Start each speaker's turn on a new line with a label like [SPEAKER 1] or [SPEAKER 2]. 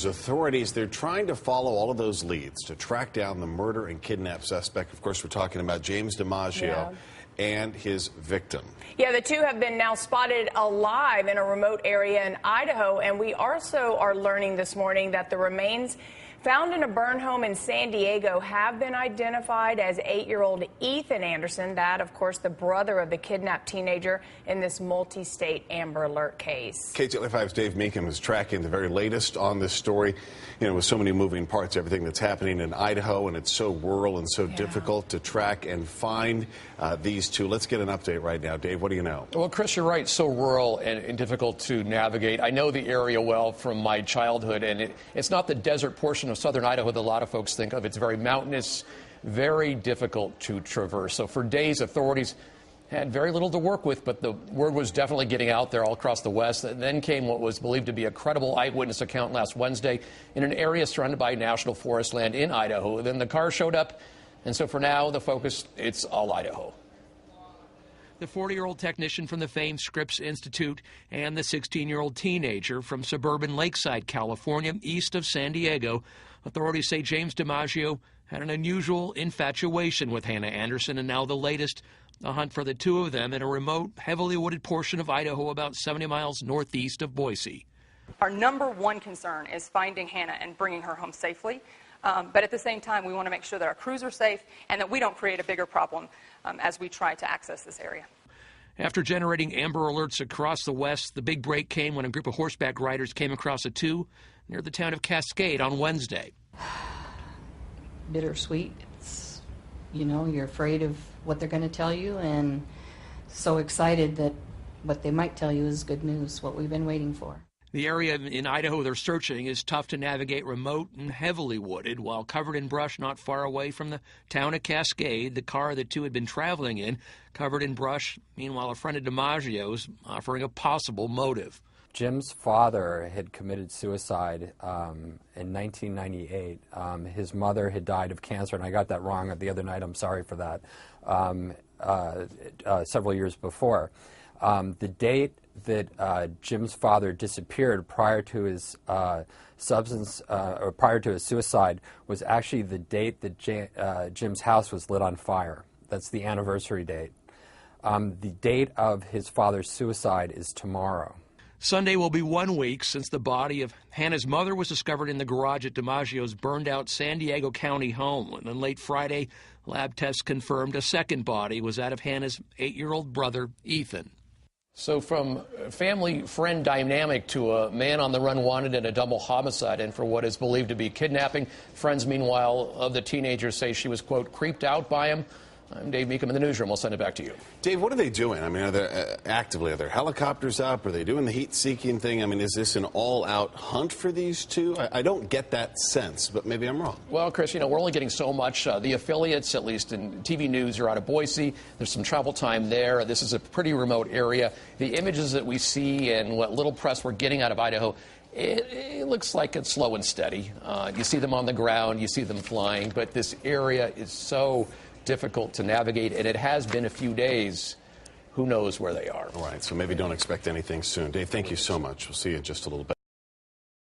[SPEAKER 1] authorities, they're trying to follow all of those leads to track down the murder and kidnap suspect. Of course, we're talking about James Dimaggio and his victim.
[SPEAKER 2] Yeah, the two have been now spotted alive in a remote area in Idaho, and we also are learning this morning that the remains found in a burn home in San Diego have been identified as 8-year-old Ethan Anderson, that, of course, the brother of the kidnapped teenager in this multi-state Amber Alert case.
[SPEAKER 1] KTLA5's Dave Meekum is tracking the very latest on this story. You know, with so many moving parts, everything that's happening in Idaho, and it's so rural and so difficult to track and find these two. Let's get an update right now. Dave, what do you know?
[SPEAKER 3] Well, Chris, you're right. So rural and difficult to navigate. I know the area well from my childhood, and it's not the desert portion of southern Idaho that a lot of folks think of. It's very mountainous, very difficult to traverse. So for days, authorities had very little to work with, but the word was definitely getting out there all across the West. And then came what was believed to be a credible eyewitness account last Wednesday in an area surrounded by national forest land in Idaho. Then the car showed up, and so for now, the focus, it's all Idaho. The 40-year-old technician from the famed Scripps Institute and the 16-year-old teenager from suburban Lakeside, California, east of San Diego. Authorities say James Dimaggio had an unusual infatuation with Hannah Anderson, and now the latest, a hunt for the two of them in a remote, heavily wooded portion of Idaho about 70 miles northeast of Boise.
[SPEAKER 4] Our number one concern is finding Hannah and bringing her home safely. But at the same time, we want to make sure that our crews are safe and that we don't create a bigger problem as we try to access this area.
[SPEAKER 3] After generating Amber Alerts across the West, the big break came when a group of horseback riders came across a two near the town of Cascade on Wednesday.
[SPEAKER 5] Bittersweet. It's, you know, you're afraid of what they're going to tell you, and so excited that what they might tell you is good news, what we've been waiting for.
[SPEAKER 3] The area in Idaho they're searching is tough to navigate, remote and heavily wooded. While covered in brush not far away from the town of Cascade, the car the two had been traveling in, covered in brush. Meanwhile, a friend of Dimaggio's offering a possible motive.
[SPEAKER 6] Jim's father had committed suicide in 1998. His mother had died of cancer, and I got that wrong the other night. I'm sorry for that. Several years before. The date that Jim's father disappeared prior to his prior to his suicide was actually the date that Jim's house was lit on fire. That's the anniversary date. The date of his father's suicide is tomorrow.
[SPEAKER 3] Sunday will be 1 week since the body of Hannah's mother was discovered in the garage at Dimaggio's burned-out San Diego County home. And then late Friday, lab tests confirmed a second body was that of Hannah's 8-year-old brother, Ethan. So from family-friend dynamic to a man on the run wanted in a double homicide and for what is believed to be kidnapping. Friends, meanwhile, of the teenager say she was, quote, creeped out by him. I'm Dave Meekum in the newsroom. We'll send it back to you.
[SPEAKER 1] Dave, what are they doing? I mean, are there are there helicopters up? Are they doing the heat-seeking thing? I mean, is this an all-out hunt for these two? I don't get that sense, but maybe I'm wrong.
[SPEAKER 3] Well, Chris, you know, we're only getting so much. The affiliates, at least in TV news, are out of Boise. There's some travel time there. This is a pretty remote area. The images that we see and what little press we're getting out of Idaho, it looks like it's slow and steady. You see them on the ground, you see them flying, but this area is so difficult to navigate, and it has been a few days. Who knows where they are?
[SPEAKER 1] All right, so maybe don't expect anything soon. Dave, thank you so much. We'll see you in just a little bit.